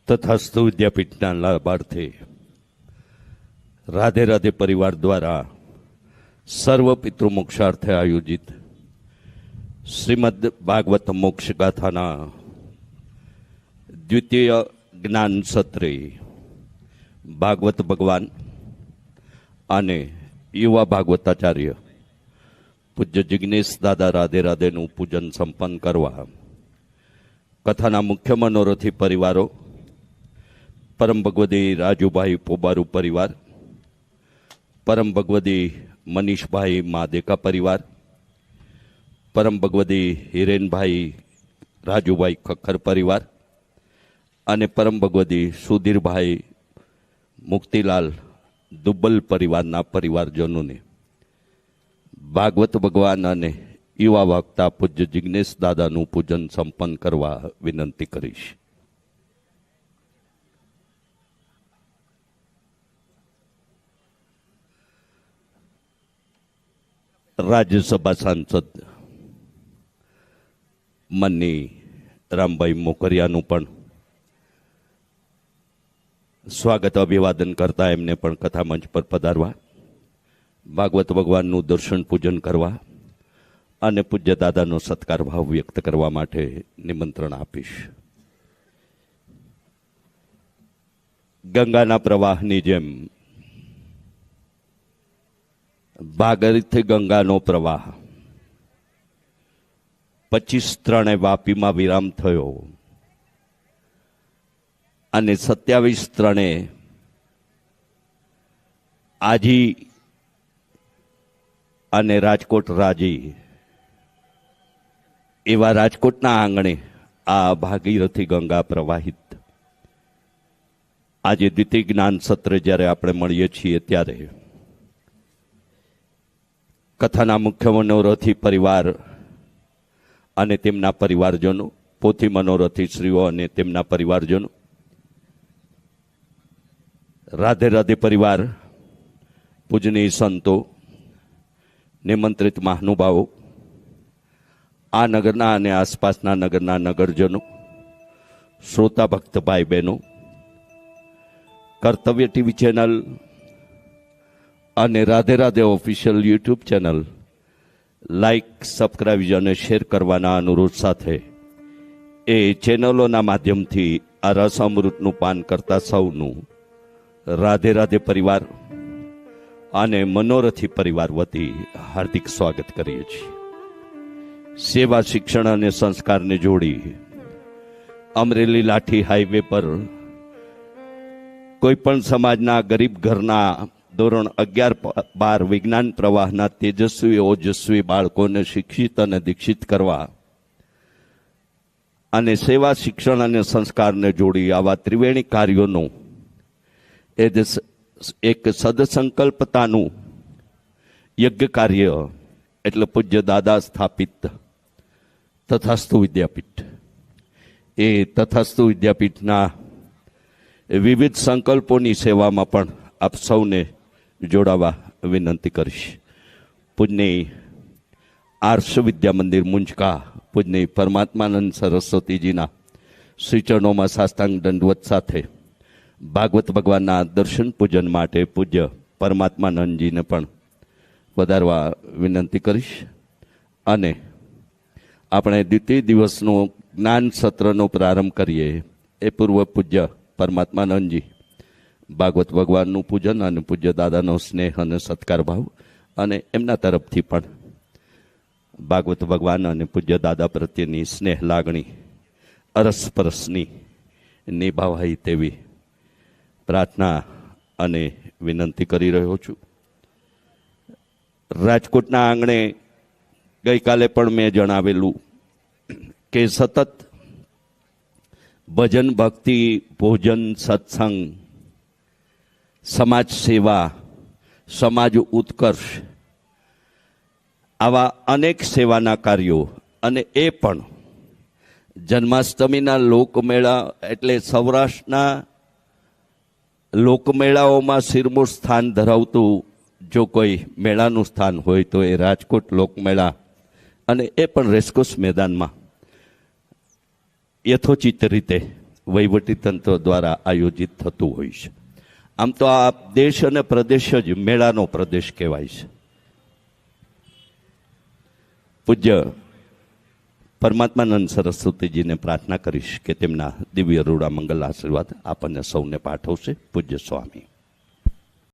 તથાસ્તુ વિદ્યાપીઠના લાભાર્થે રાધે રાધે પરિવાર દ્વારા સર્વ પિતૃમોક્ષાર્થે આયોજિત શ્રીમદ ભાગવત મોક્ષ ગાથાના દ્વિતીય જ્ઞાન સત્રે ભાગવત ભગવાન અને યુવા ભાગવતાચાર્ય પૂજ્ય જિગ્નેશ દાદા રાધે રાધેનું પૂજન સંપન્ન કરવા કથાના મુખ્ય મનોરથી પરિવારો પરમ ભગવદી રાજુભાઈ પોબારુ પરિવાર, પરમ ભગવદી મનીષભાઈ માદેકા પરિવાર, પરમ ભગવદી હિરેનભાઈ રાજુભાઈ ખખર પરિવાર અને પરમ ભગવદી સુધીરભાઈ મુક્તિલાલ દુબ્બલ પરિવારના પરિવારજનોને ભાગવત ભગવાન અને યુવા વક્તા પૂજ્ય જિગ્નેશ દાદાનું પૂજન સંપન્ન કરવા વિનંતી કરીશ. રાજ્યસભા સાંસદ મનની રામભાઈ મોકરિયાનું પણ સ્વાગત અભિવાદન કરતા એમને પણ કથા મંચ પર પધારવા, ભાગવત ભગવાનનું દર્શન પૂજન કરવા અને પૂજ્ય દાદાનો સત્કાર ભાવ વ્યક્ત કરવા માટે નિમંત્રણ આપીશ. ગંગાના પ્રવાહની જેમ ભાગીરથી ગંગાનો પ્રવાહ 25/3 વાપીમાં વિરામ થયો અને 27/3 આજી અને રાજકોટ રાજી એવા રાજકોટના આંગણે આ ભાગીરથી ગંગા પ્રવાહિત. આજે દ્વિતીય જ્ઞાન સત્ર જ્યારે આપણે મળીએ છીએ ત્યારે કથાના મુખ્ય મનોરથી પરિવાર અને તેમના પરિવારજનો, પોથી મનોરથી શ્રીઓ અને તેમના પરિવારજનો, રાધે રાધે પરિવાર, પૂજનીય સંતો, નિમંત્રિત મહાનુભાવો, આ નગરના અને આસપાસના નગરના નગરજનો, શ્રોતા ભક્ત ભાઈ બહેનો, કર્તવ્ય ટીવી ચેનલ અને Radhe Radhe official YouTube channel like, subscribe અને શેર કરવાના અનુરોધ સાથે એ ચેનલોના માધ્યમથી આ રસ અમૃતનું પાન કરતા સૌનું રાધે રાધે પરિવાર અને મનોરથી પરિવાર વતી હાર્દિક સ્વાગત કરીએ છીએ. સેવા, શિક્ષણ અને સંસ્કારને જોડી અમરેલી લાઠી હાઈવે પર કોઈ પણ સમાજના ગરીબ ઘરના ધોરણ 11-12 વિજ્ઞાન પ્રવાહના તેજસ્વી ઓજસ્વી બાળકોને શિક્ષિત અને દીક્ષિત કરવા અને સેવા, શિક્ષણ અને સંસ્કારને જોડી આવા ત્રિવેણી કાર્યોનું એક સદસંકલ્પતાનું યજ્ઞ કાર્ય એટલે પૂજ્ય દાદા સ્થાપિત તથાસ્તુ વિદ્યાપીઠ. એ તથાસ્તુ વિદ્યાપીઠના વિવિધ સંકલ્પોની સેવામાં પણ આપ સૌને જોડાવા વિનંતી કરીશ. પૂજ્ય આર્ષ વિદ્યા મંદિર મુંજકા પૂજ્ય પરમાત્માનંદ સરસ્વતીજીના શ્રી ચરણોમાં સાષ્ટાંગ દંડવત સાથે ભાગવત ભગવાનના દર્શન પૂજન માટે પૂજ્ય પરમાત્માનંદજીને પણ વધારવા વિનંતી કરીશ. અને આપણે દ્વિતીય દિવસનો જ્ઞાન સત્રનો પ્રારંભ કરીએ એ પૂર્વ પૂજ્ય પરમાત્માનંદજી ભાગવત ભગવાનનું પૂજન અને પૂજ્ય દાદાનો સ્નેહ અને સત્કાર ભાવ અને એમના તરફથી પણ ભાગવત ભગવાન અને પૂજ્ય દાદા પ્રત્યેની સ્નેહ લાગણી અરસપરસની નિભાવાય તેવી પ્રાર્થના અને વિનંતી કરી રહ્યો છું. રાજકોટના આંગણે ગઈકાલે પણ મેં જણાવેલું કે સતત ભજન, ભક્તિ, ભોજન, સત્સંગ, સમાજ સેવા, સમાજ ઉત્કર્ષ આવા અનેક સેવાના કાર્યો અને એ પણ જન્માષ્ટમીના લોકમેળા એટલે સૌરાષ્ટ્રના લોકમેળાઓમાં શિરમોર સ્થાન ધરાવતું જો કોઈ મેળાનું સ્થાન હોય તો એ રાજકોટ લોકમેળા અને એ પણ રેસકોર્સ મેદાનમાં યથોચિત રીતે વહીવટીતંત્ર દ્વારા આયોજિત થતું હોય છે. આમ તો આ દેશ અને પ્રદેશ જ મેળાનો પ્રદેશ કહેવાય છે. પૂજ્ય પરમાત્માનંદ સરસ્વતીજીને પ્રાર્થના કરીશ કે તેમના દિવ્ય રૂડા મંગલ આશીર્વાદ આપણને સૌને પાઠવશે. પૂજ્ય સ્વામી.